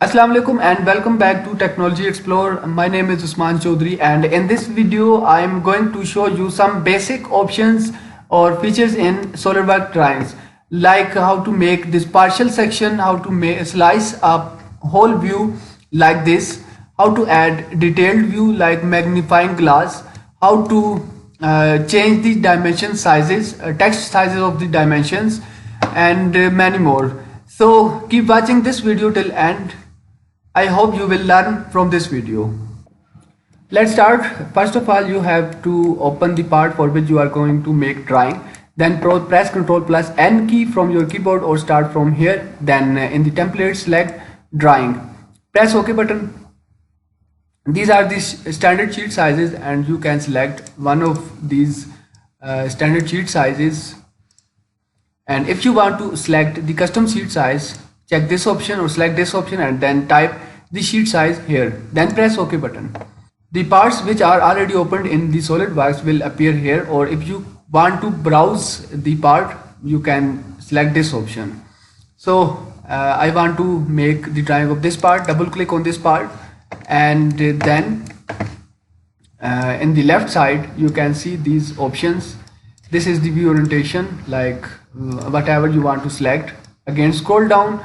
Assalamu alaikum and welcome back to Technology Explore. My name is Usman Chaudhary and in this video I am going to show you some basic options or features in SolidWorks drawings, like how to make this partial section, how to slice a whole view like this, how to add detailed view like magnifying glass, how to change the dimension sizes, text sizes of the dimensions, and many more. So keep watching this video till end. I hope you will learn from this video. Let's start. First of all, you have to open the part for which you are going to make drawing. Then press Ctrl plus N key from your keyboard or start from here. Then in the template select drawing. Press OK button. These are the standard sheet sizes and you can select one of these standard sheet sizes. And if you want to select the custom sheet size, check this option or select this option and then type the sheet size here. Then press OK button. The parts which are already opened in the SolidWorks will appear here, or if you want to browse the part, you can select this option. So I want to make the drawing of this part. Double click on this part and then in the left side you can see these options. This is the view orientation, like whatever you want to select. Again scroll down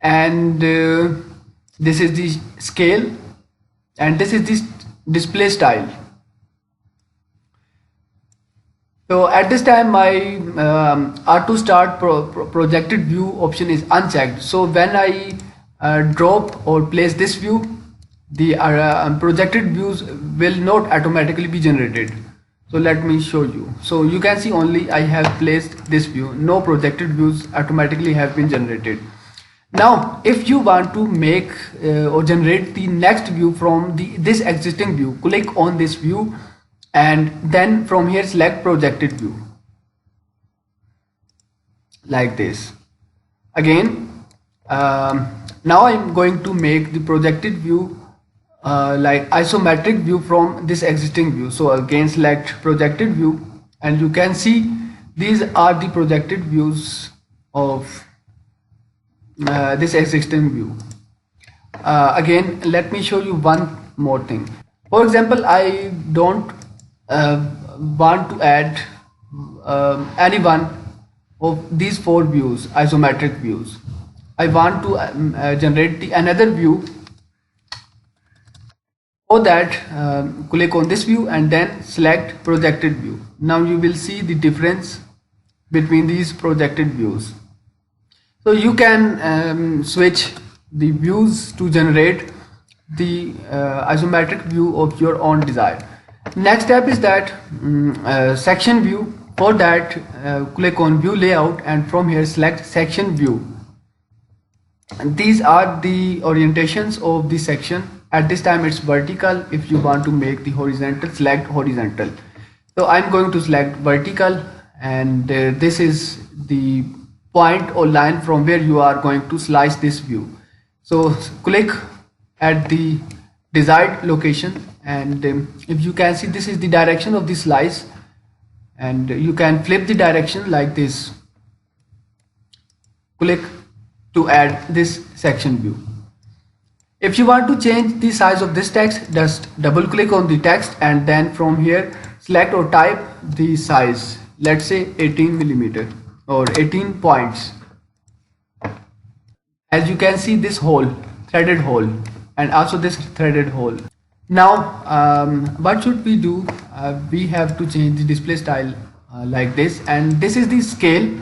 and this is the scale and this is the display style. So at this time my auto start projected view option is unchecked. So when I drop or place this view, the projected views will not automatically be generated. So let me show you. So you can see only I have placed this view. No projected views automatically have been generated. Now if you want to make or generate the next view from this existing view, click on this view and then from here select projected view like this. Again now I'm going to make the projected view like isometric view from this existing view. So again select projected view and you can see these are the projected views of this existing view. Again let me show you one more thing. For example, I don't want to add any one of these four views, isometric views. I want to generate another view. For that click on this view and then select projected view. Now you will see the difference between these projected views. So you can switch the views to generate the isometric view of your own desire. Next step is that section view. For that click on view layout and from here select section view. And these are the orientations of the section. At this time it's vertical. If you want to make the horizontal, select horizontal. So I'm going to select vertical and this is the point or line from where you are going to slice this view. So click at the desired location and if you can see, this is the direction of the slice and you can flip the direction like this. Click to add this section view. If you want to change the size of this text, just double click on the text and then from here select or type the size, let's say 18 millimeter or 18 points. As you can see, this hole, threaded hole, and also this threaded hole. Now what should we do? We have to change the display style like this, and this is the scale.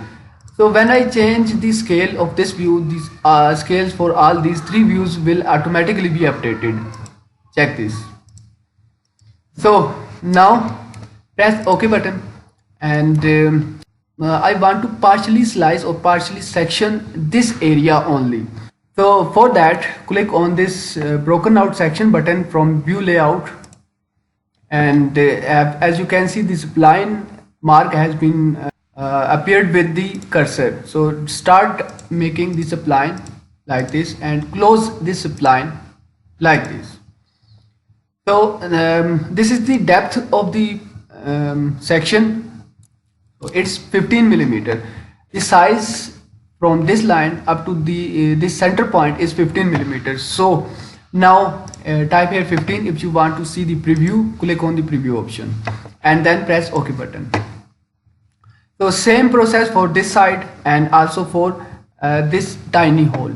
So when I change the scale of this view, these scales for all these three views will automatically be updated. Check this. So now press OK button and I want to partially slice or partially section this area only. So for that click on this broken out section button from view layout and as you can see this line mark has been appeared with the cursor. So start making this spline like this and close this spline like this. So this is the depth of the section. It's 15 millimeter. The size from this line up to the this center point is 15 millimeters. So now type here 15. If you want to see the preview, click on the preview option and then press OK button. So same process for this side and also for this tiny hole.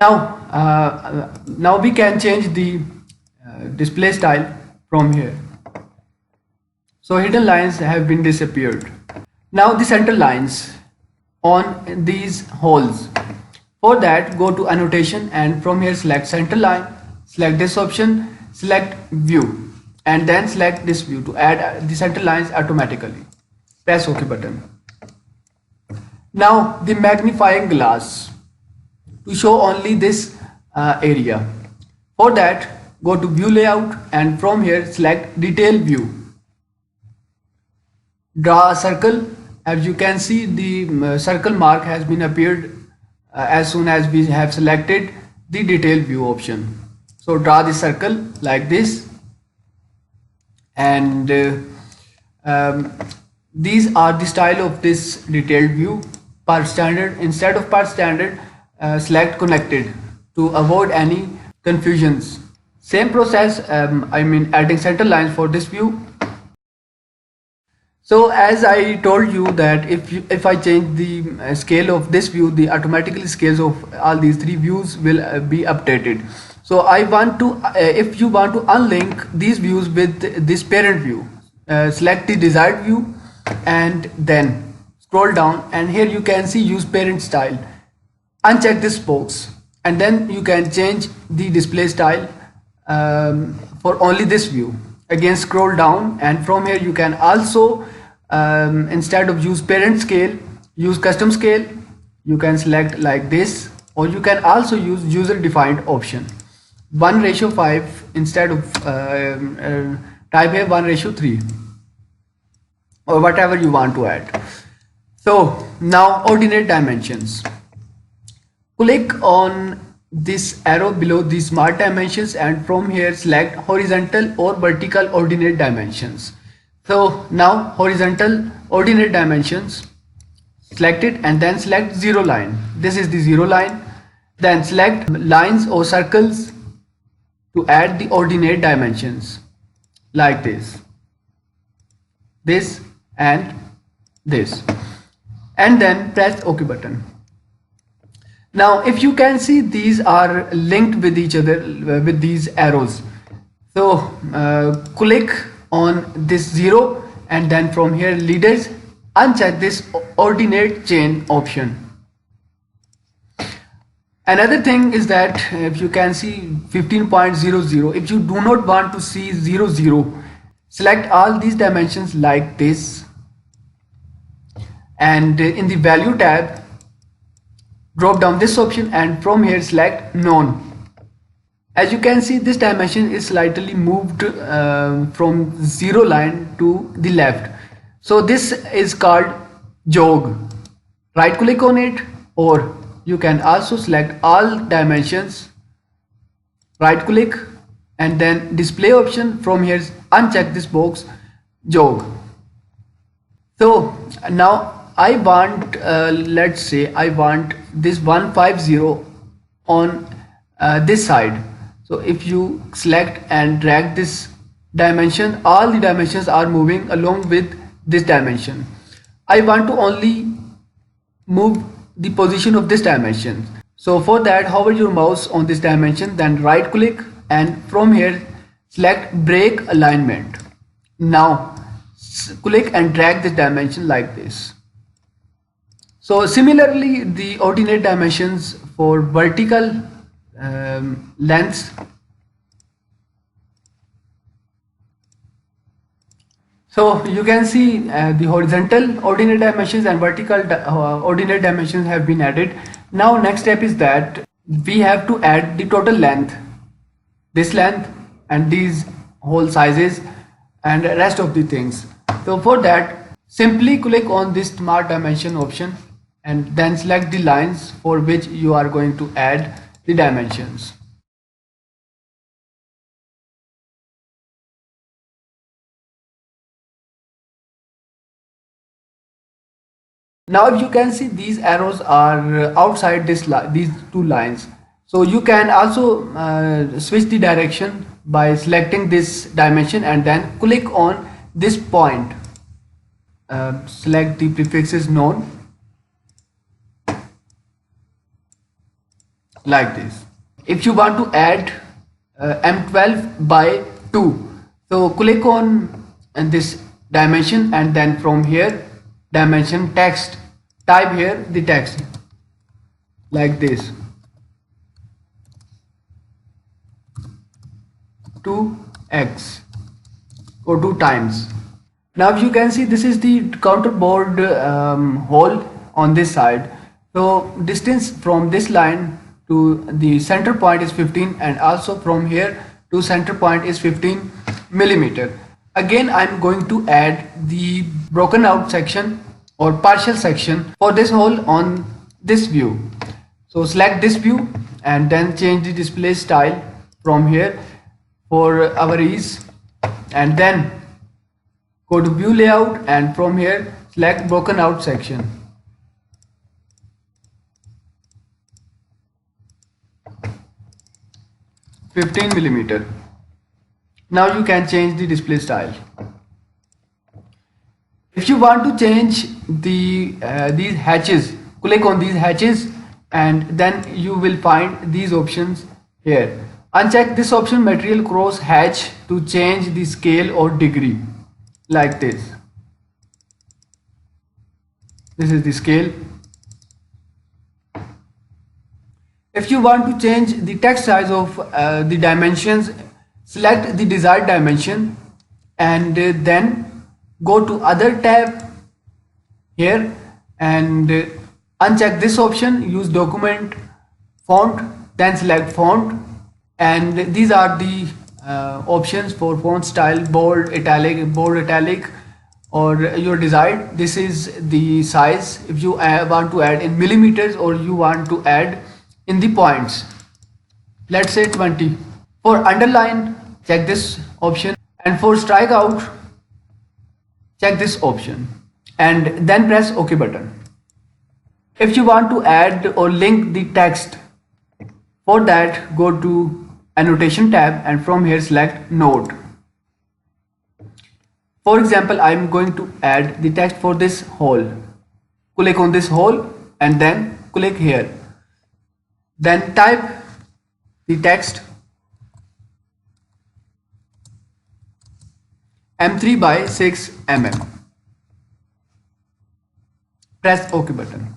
Now we can change the display style from here. So hidden lines have been disappeared. Now the center lines on these holes. For that, go to annotation and from here select center line, select this option, select view and then select this view to add the center lines automatically. Press OK button. Now the magnifying glass to show only this area. For that, go to view layout and from here select detail view. Draw a circle. As you can see, the circle mark has been appeared as soon as we have selected the detail view option. So draw the circle like this, and these are the style of this detailed view. Part standard, instead of part standard, select connected to avoid any confusions. Same process, adding center lines for this view. So as I told you that if I change the scale of this view, the automatically scales of all these three views will be updated. So I want to, if you want to unlink these views with this parent view, select the desired view and then scroll down, and here you can see use parent style. Uncheck this box and then you can change the display style for only this view. Again scroll down and from here you can also instead of use parent scale, use custom scale. You can select like this, or you can also use user defined option 1:5 instead of type here 1:3 or whatever you want to add. So now ordinate dimensions. Click on this arrow below the smart dimensions and from here select horizontal or vertical ordinate dimensions. So now horizontal ordinate dimensions, select it and then select zero line. This is the zero line. Then select lines or circles to add the ordinate dimensions like this and this, and then press OK button. Now if you can see, these are linked with each other with these arrows. So click on this zero and then from here leaders, uncheck this ordinate chain option. Another thing is that if you can see 15.00, if you do not want to see 00, select all these dimensions like this, and in the value tab drop down this option and from here select none. As you can see, this dimension is slightly moved from zero line to the left. So this is called jog. Right click on it, or you can also select all dimensions, right click and then display option. From here uncheck this box jog. So now I want let's say I want this 150 on this side. So if you select and drag this dimension, all the dimensions are moving along with this dimension. I want to only move the position of this dimension. So for that, hover your mouse on this dimension, then right click and from here select break alignment. Now click and drag this dimension like this. So similarly, the ordinate dimensions for vertical lengths. So you can see the horizontal ordinate dimensions and vertical ordinate dimensions have been added. Now next step is that we have to add the total length, this length and these whole sizes and rest of the things. So for that, simply click on this smart dimension option and then select the lines for which you are going to add the dimensions. Now if you can see, these arrows are outside these two lines. So you can also switch the direction by selecting this dimension and then click on this point. Select the prefixes known like this. If you want to add M12 by 2, so click on this dimension and then from here dimension text, type here the text like this, 2x or 2 times. Now you can see this is the counter board hole on this side. So distance from this line to the center point is 15 and also from here to center point is 15 millimeter. Again I'm going to add the broken out section or partial section for this hole on this view. So select this view and then change the display style from here for our ease, and then go to view layout and from here select broken out section. $15 millimeter. Now you can change the display style. If you want to change the these hatches, click on these hatches and then you will find these options here. Uncheck this option, material cross hatch, to change the scale or degree like this. This is the scale. If you want to change the text size of the dimensions, select the desired dimension and then go to other tab here and uncheck this option, use document font, then select font, and these are the options for font style: bold, italic, or your desired. This is the size if you want to add in millimeters or you want to add in the points. Let's say 20. For underline, check this option, and for strike out, check this option and then press OK button. If you want to add or link the text, for that go to annotation tab and from here select note. For example, I am going to add the text for this hole. Click on this hole and then click here. Then type the text M3 by 6 mm. Press OK button.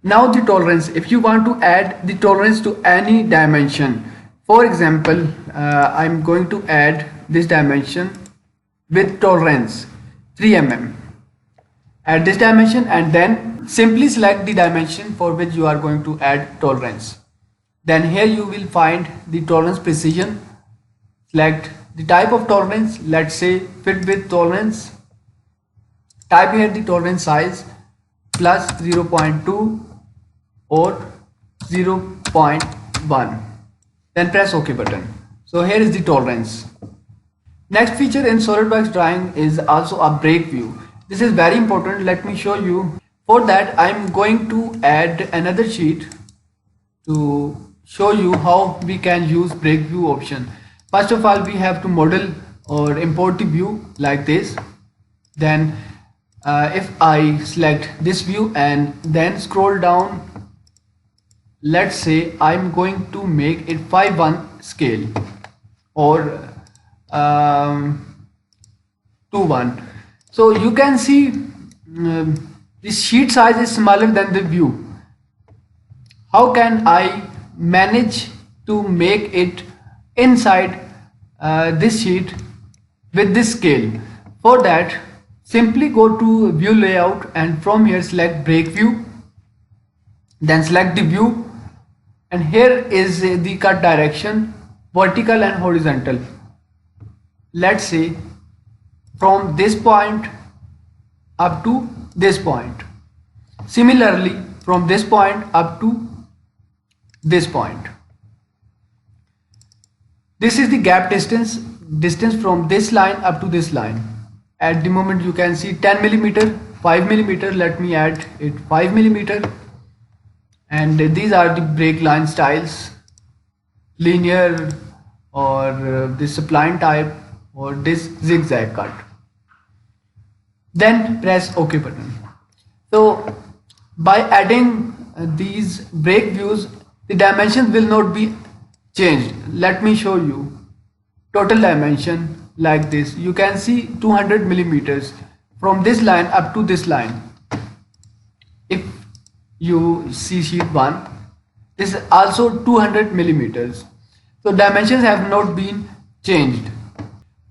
Now the tolerance. If you want to add the tolerance to any dimension, for example, I'm going to add this dimension with tolerance 3 mm. Add this dimension and then simply select the dimension for which you are going to add tolerance. Then here you will find the tolerance precision. Select the type of tolerance, let's say fit width tolerance. Type here the tolerance size plus 0.2 or 0.1. Then press OK button. So here is the tolerance. Next feature in SolidWorks drawing is also a break view. This is very important. Let me show you. For that I am going to add another sheet to show you how we can use break view option. First of all, we have to model or import the view like this. Then if I select this view and then scroll down, let's say I'm going to make it 5:1 scale or 2:1. So you can see this sheet size is smaller than the view. How can I manage to make it inside this sheet with this scale? For that, simply go to view layout and from here select break view, then select the view, and here is the cut direction, vertical and horizontal. Let's say from this point up to this point. Similarly from this point up to this point. This is the gap distance from this line up to this line. At the moment you can see 10 millimeter 5 millimeter. Let me add it 5 millimeter. And these are the break line styles, linear or this spline type or this zigzag cut. Then press OK button. So by adding these break views, the dimensions will not be changed. Let me show you total dimension like this. You can see 200 millimeters from this line up to this line. If you see sheet 1, this is also 200 millimeters. So dimensions have not been changed.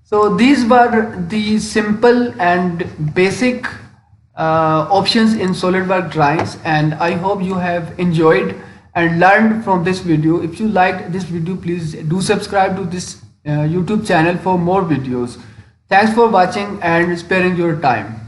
So these were the simple and basic options in SolidWorks drawings, and I hope you have enjoyed and learned from this video. If you liked this video, please do subscribe to this YouTube channel for more videos. Thanks for watching and sparing your time.